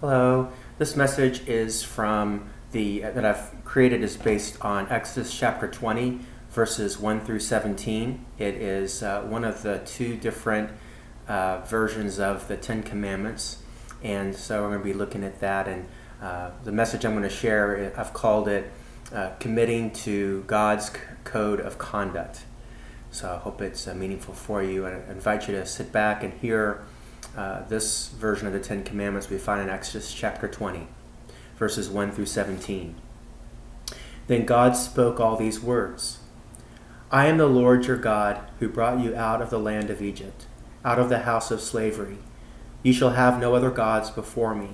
Hello. This message is from that I've created is based on Exodus chapter 20, verses 1 through 17. It is one of the two different versions of the Ten Commandments, and so we're going to be looking at that. And the message I'm going to share, I've called it "Committing to God's Code of Conduct." So I hope it's meaningful for you, and I invite you to sit back and hear this version of the Ten Commandments we find in Exodus chapter 20, verses 1 through 17. Then God spoke all these words. I am the Lord your God, who brought you out of the land of Egypt, out of the house of slavery. You shall have no other gods before me.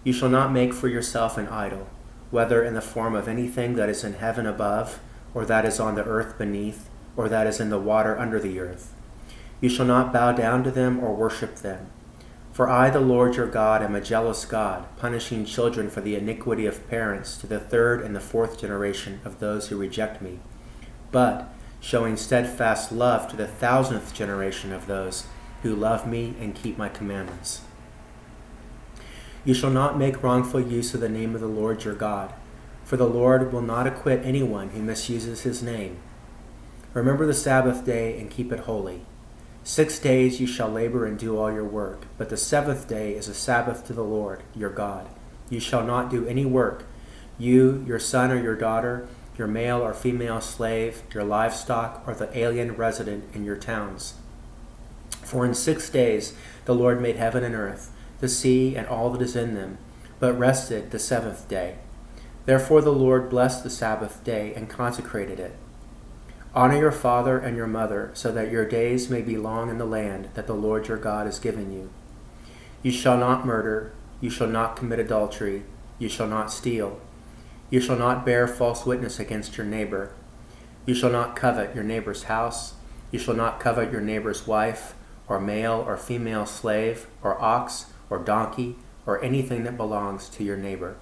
You shall not make for yourself an idol, whether in the form of anything that is in heaven above, or that is on the earth beneath, or that is in the water under the earth. You shall not bow down to them or worship them. For I, the Lord your God, am a jealous God, punishing children for the iniquity of parents to the third and the fourth generation of those who reject me, but showing steadfast love to the 1,000th generation of those who love me and keep my commandments. You shall not make wrongful use of the name of the Lord your God, for the Lord will not acquit anyone who misuses his name. Remember the Sabbath day and keep it holy. 6 days you shall labor and do all your work, but the seventh day is a Sabbath to the Lord your God. You shall not do any work, you, your son or your daughter, your male or female slave, your livestock, or the alien resident in your towns. For in 6 days the Lord made heaven and earth, the sea and all that is in them, but rested the seventh day. Therefore the Lord blessed the Sabbath day and consecrated it. Honor your father and your mother, so that your days may be long in the land that the Lord your God has given you. You shall not murder, you shall not commit adultery, you shall not steal, you shall not bear false witness against your neighbor, you shall not covet your neighbor's house, you shall not covet your neighbor's wife, or male or female slave, or ox, or donkey, or anything that belongs to your neighbor.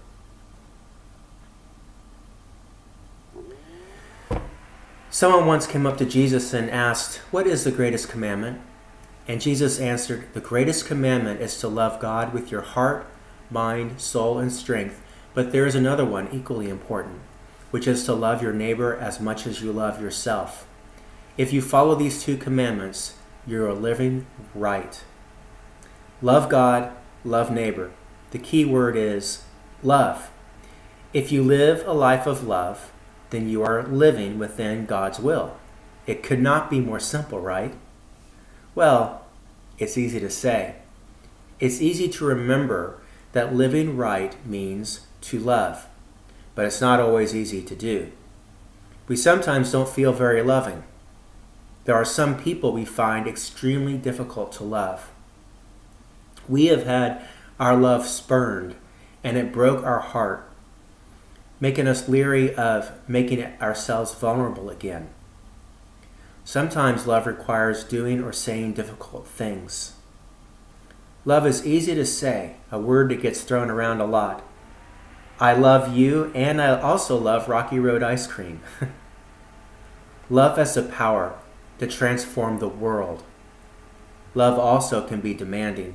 Someone once came up to Jesus and asked, "What is the greatest commandment?" And Jesus answered, "The greatest commandment is to love God with your heart, mind, soul, and strength. But there is another one equally important, which is to love your neighbor as much as you love yourself. If you follow these two commandments, you are living right." Love God, love neighbor. The key word is love. If you live a life of love, then you are living within God's will. It could not be more simple, right? Well, it's easy to say. It's easy to remember that living right means to love, but it's not always easy to do. We sometimes don't feel very loving. There are some people we find extremely difficult to love. We have had our love spurned, and it broke our heart, making us leery of making ourselves vulnerable again. Sometimes love requires doing or saying difficult things. Love is easy to say, a word that gets thrown around a lot. I love you, and I also love Rocky Road ice cream. Love has the power to transform the world. Love also can be demanding.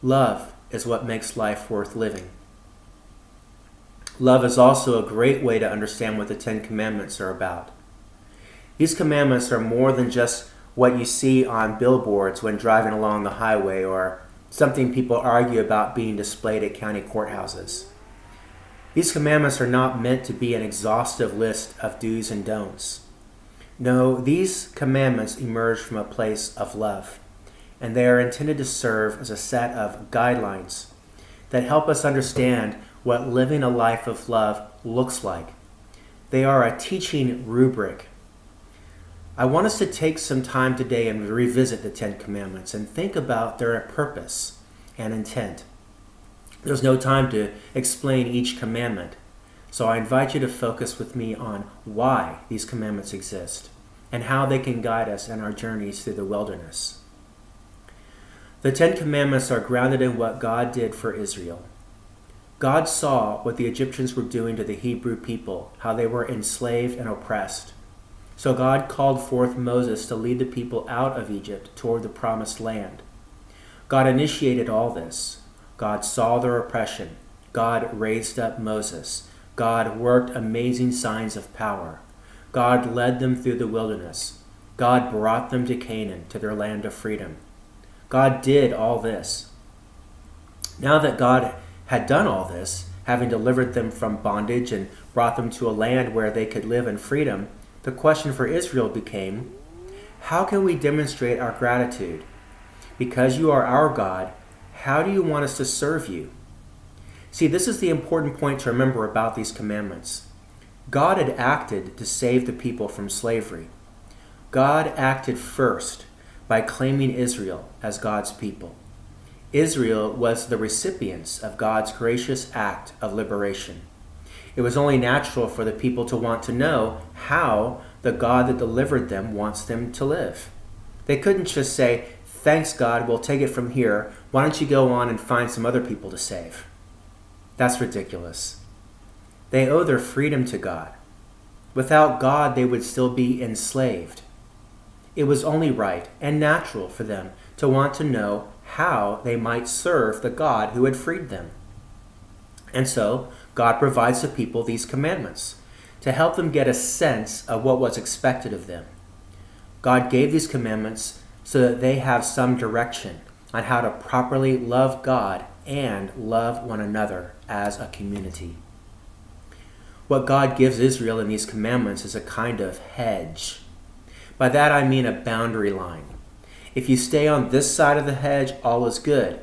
Love is what makes life worth living. Love is also a great way to understand what the Ten Commandments are about. These commandments are more than just what you see on billboards when driving along the highway, or something people argue about being displayed at county courthouses. These commandments are not meant to be an exhaustive list of do's and don'ts. No, these commandments emerge from a place of love, and they are intended to serve as a set of guidelines that help us understand what living a life of love looks like. They are a teaching rubric. I want us to take some time today and revisit the Ten Commandments and think about their purpose and intent. There's no time to explain each commandment, so I invite you to focus with me on why these commandments exist and how they can guide us in our journeys through the wilderness. The Ten Commandments are grounded in what God did for Israel. God saw what the Egyptians were doing to the Hebrew people, how they were enslaved and oppressed. So God called forth Moses to lead the people out of Egypt toward the promised land. God initiated all this. God saw their oppression. God raised up Moses. God worked amazing signs of power. God led them through the wilderness. God brought them to Canaan, to their land of freedom. God did all this. Now that God had done all this, having delivered them from bondage and brought them to a land where they could live in freedom, the question for Israel became, how can we demonstrate our gratitude? Because you are our God, how do you want us to serve you? See, this is the important point to remember about these commandments. God had acted to save the people from slavery. God acted first by claiming Israel as God's people. Israel was the recipients of God's gracious act of liberation. It was only natural for the people to want to know how the God that delivered them wants them to live. They couldn't just say, "Thanks, God, we'll take it from here. Why don't you go on and find some other people to save?" That's ridiculous. They owe their freedom to God. Without God, they would still be enslaved. It was only right and natural for them to want to know how they might serve the God who had freed them. And so, God provides the people these commandments to help them get a sense of what was expected of them. God gave these commandments so that they have some direction on how to properly love God and love one another as a community. What God gives Israel in these commandments is a kind of hedge. By that I mean a boundary line. If you stay on this side of the hedge, all is good.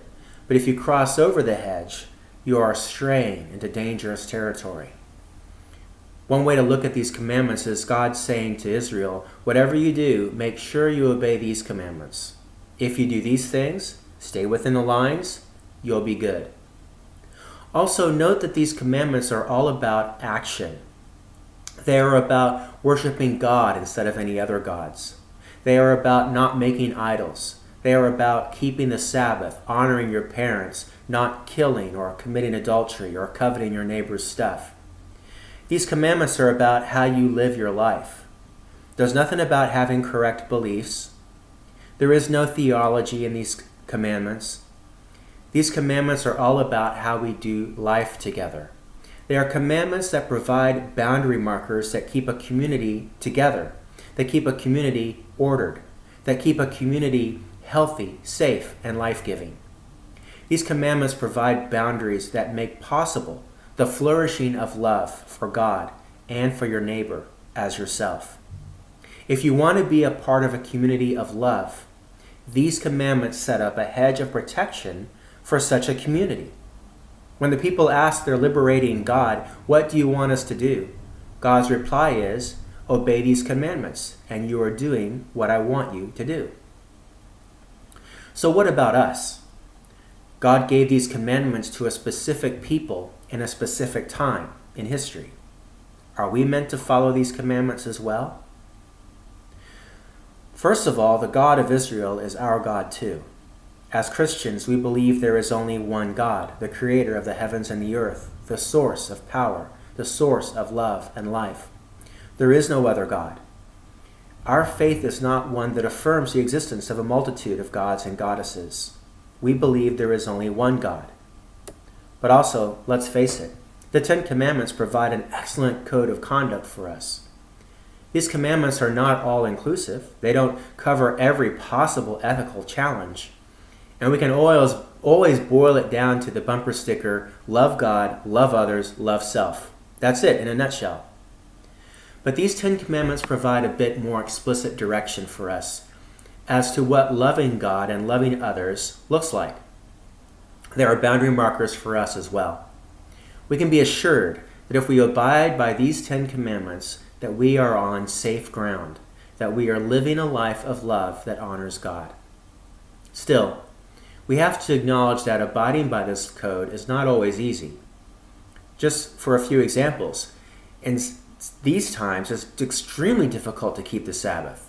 But if you cross over the hedge, you are straying into dangerous territory. One way to look at these commandments is God saying to Israel, whatever you do, make sure you obey these commandments. If you do these things, stay within the lines, you'll be good. Also, note that these commandments are all about action. They are about worshiping God instead of any other gods. They are about not making idols. They are about keeping the Sabbath, honoring your parents, not killing or committing adultery or coveting your neighbor's stuff. These commandments are about how you live your life. There's nothing about having correct beliefs. There is no theology in these commandments. These commandments are all about how we do life together. They are commandments that provide boundary markers that keep a community together, that keep a community ordered, that keep a community healthy, safe, and life-giving. These commandments provide boundaries that make possible the flourishing of love for God and for your neighbor as yourself. If you want to be a part of a community of love, these commandments set up a hedge of protection for such a community. When the people ask their liberating God, "What do you want us to do?" God's reply is, "Obey these commandments, and you are doing what I want you to do." So what about us? God gave these commandments to a specific people in a specific time in history. Are we meant to follow these commandments as well? First of all, the God of Israel is our God too. As Christians, we believe there is only one God, the creator of the heavens and the earth, the source of power, the source of love and life. There is no other God. Our faith is not one that affirms the existence of a multitude of gods and goddesses. We believe there is only one God. But also, let's face it, the Ten Commandments provide an excellent code of conduct for us. These commandments are not all-inclusive. They don't cover every possible ethical challenge. And we can always boil it down to the bumper sticker, love God, love others, love self. That's it in a nutshell. But these 10 commandments provide a bit more explicit direction for us as to what loving God and loving others looks like. There are boundary markers for us as well. We can be assured that if we abide by these 10 commandments, that we are on safe ground, that we are living a life of love that honors God. Still, we have to acknowledge that abiding by this code is not always easy. Just for a few examples, in these times it's extremely difficult to keep the Sabbath.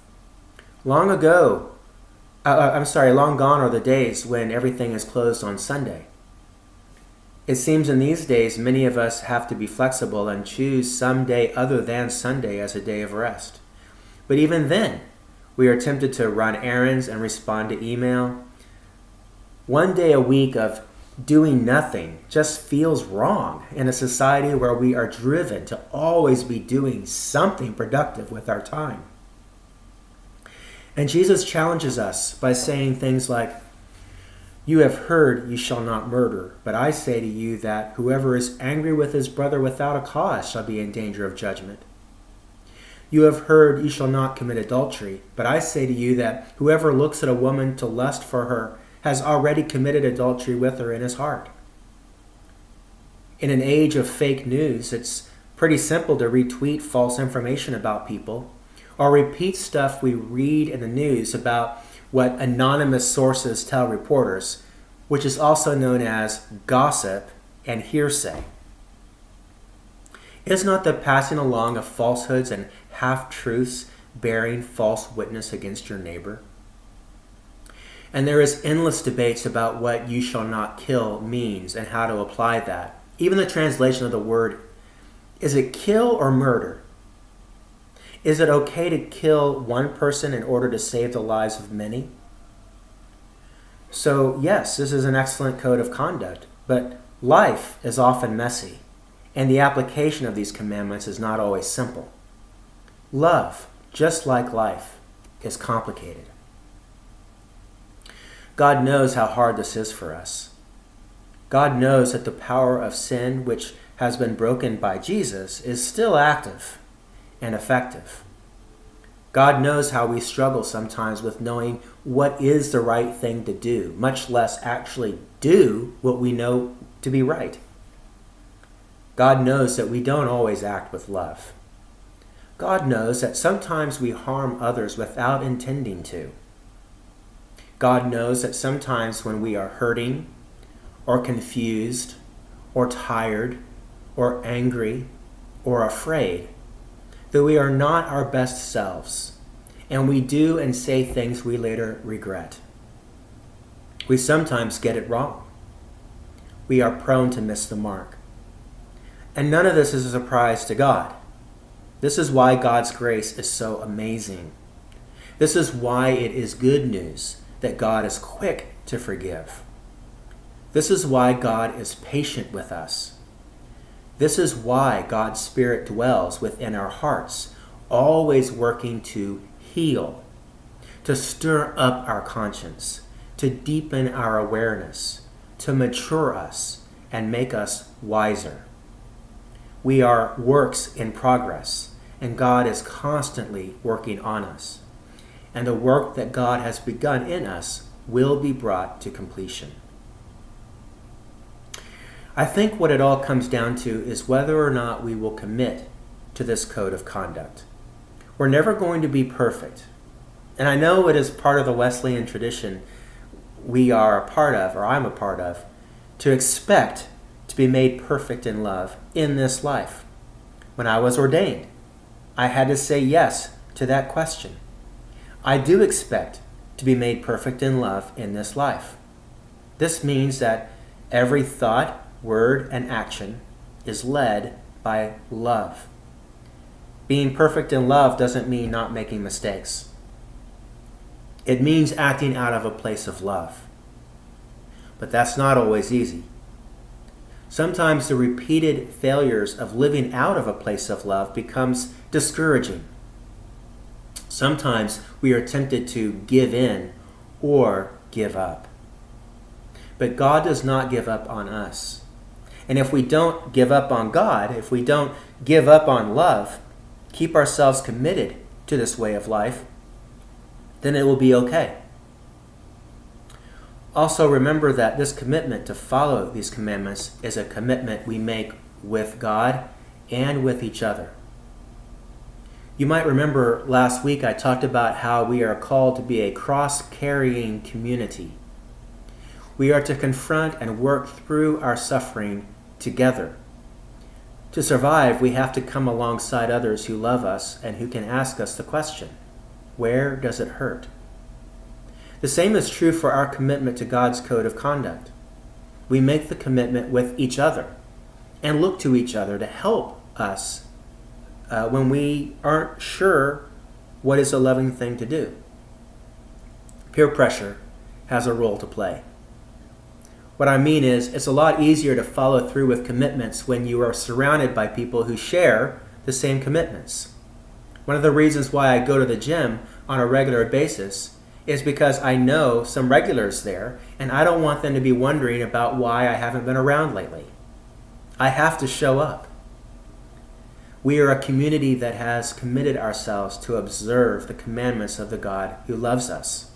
Long gone are the days when everything is closed on Sunday. It seems in these days many of us have to be flexible and choose some day other than Sunday as a day of rest. But even then, we are tempted to run errands and respond to email. One day a week of doing nothing just feels wrong in a society where we are driven to always be doing something productive with our time. And Jesus challenges us by saying things like, "You have heard, you shall not murder, but I say to you that whoever is angry with his brother without a cause shall be in danger of judgment. You have heard, you shall not commit adultery, but I say to you that whoever looks at a woman to lust for her has already committed adultery with her in his heart." In an age of fake news, it's pretty simple to retweet false information about people or repeat stuff we read in the news about what anonymous sources tell reporters, which is also known as gossip and hearsay. Is not the passing along of falsehoods and half-truths bearing false witness against your neighbor? And there is endless debates about what "you shall not kill" means and how to apply that. Even the translation of the word, is it kill or murder? Is it okay to kill one person in order to save the lives of many? So yes, this is an excellent code of conduct, but life is often messy, and the application of these commandments is not always simple. Love, just like life, is complicated. God knows how hard this is for us. God knows that the power of sin, which has been broken by Jesus, is still active and effective. God knows how we struggle sometimes with knowing what is the right thing to do, much less actually do what we know to be right. God knows that we don't always act with love. God knows that sometimes we harm others without intending to. God knows that sometimes when we are hurting or confused or tired or angry or afraid, that we are not our best selves, and we do and say things we later regret. We sometimes get it wrong. We are prone to miss the mark. And none of this is a surprise to God. This is why God's grace is so amazing. This is why it is good news that God is quick to forgive. This is why God is patient with us. This is why God's Spirit dwells within our hearts, always working to heal, to stir up our conscience, to deepen our awareness, to mature us and make us wiser. We are works in progress, and God is constantly working on us. And the work that God has begun in us will be brought to completion. I think what it all comes down to is whether or not we will commit to this code of conduct. We're never going to be perfect. And I know it is part of the Wesleyan tradition we are a part of, or I'm a part of, to expect to be made perfect in love in this life. When I was ordained, I had to say yes to that question. I do expect to be made perfect in love in this life. This means that every thought, word, and action is led by love. Being perfect in love doesn't mean not making mistakes. It means acting out of a place of love. But that's not always easy. Sometimes the repeated failures of living out of a place of love becomes discouraging. Sometimes we are tempted to give in or give up. But God does not give up on us. And if we don't give up on God, if we don't give up on love, keep ourselves committed to this way of life, then it will be okay. Also remember that this commitment to follow these commandments is a commitment we make with God and with each other. You might remember last week I talked about how we are called to be a cross-carrying community. We are to confront and work through our suffering together. To survive, we have to come alongside others who love us and who can ask us the question, where does it hurt? The same is true for our commitment to God's code of conduct. We make the commitment with each other and look to each other to help us when we aren't sure what is a loving thing to do. Peer pressure has a role to play. What I mean is, it's a lot easier to follow through with commitments when you are surrounded by people who share the same commitments. One of the reasons why I go to the gym on a regular basis is because I know some regulars there, and I don't want them to be wondering about why I haven't been around lately. I have to show up. We are a community that has committed ourselves to observe the commandments of the God who loves us.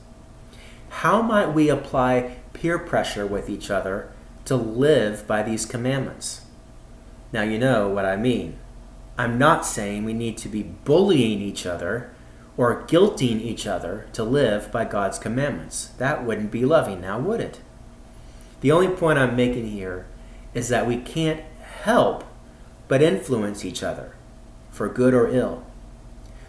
How might we apply peer pressure with each other to live by these commandments? Now you know what I mean. I'm not saying we need to be bullying each other or guilting each other to live by God's commandments. That wouldn't be loving, now would it? The only point I'm making here is that we can't help but influence each other, for good or ill.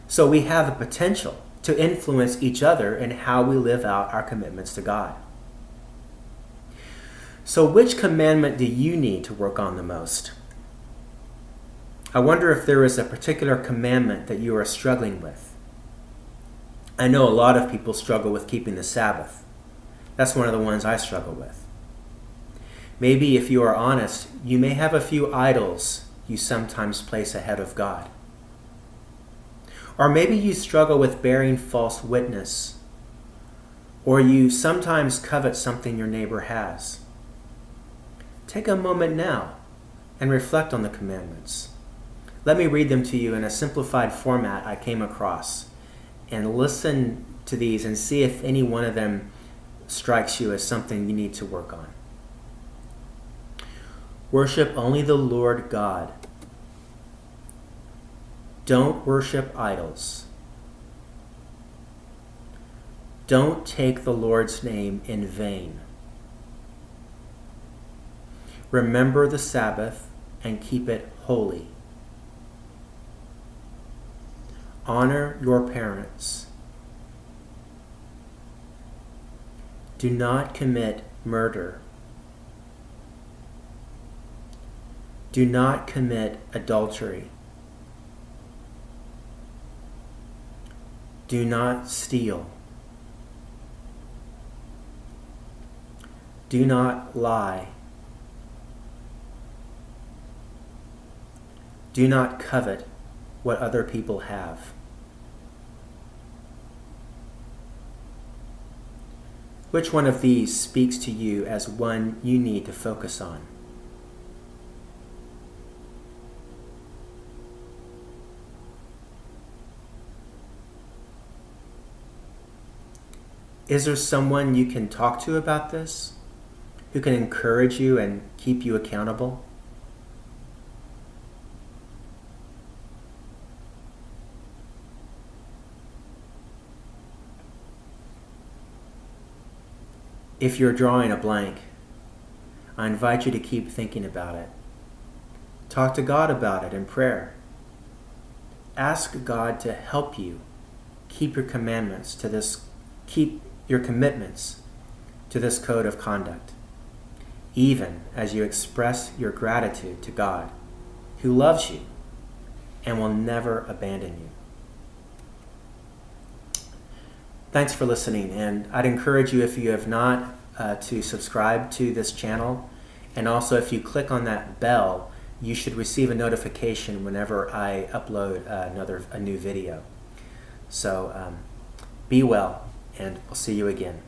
So we have the potential to influence each other in how we live out our commitments to God. So which commandment do you need to work on the most? I wonder if there is a particular commandment that you are struggling with. I know a lot of people struggle with keeping the Sabbath. That's one of the ones I struggle with. Maybe if you are honest, you may have a few idols you sometimes place ahead of God. Or maybe you struggle with bearing false witness, or you sometimes covet something your neighbor has. Take a moment now and reflect on the commandments. Let me read them to you in a simplified format I came across, and listen to these and see if any one of them strikes you as something you need to work on. Worship only the Lord God. Don't worship idols. Don't take the Lord's name in vain. Remember the Sabbath and keep it holy. Honor your parents. Do not commit murder. Do not commit adultery. Do not steal. Do not lie. Do not covet what other people have. Which one of these speaks to you as one you need to focus on? Is there someone you can talk to about this, who can encourage you and keep you accountable? If you're drawing a blank, I invite you to keep thinking about it. Talk to God about it in prayer. Ask God to help you keep your commitments to this code of conduct, even as you express your gratitude to God, who loves you and will never abandon you. Thanks for listening, and I'd encourage you, if you have not, to subscribe to this channel, and also if you click on that bell, you should receive a notification whenever I upload a new video. So be well, and I'll see you again.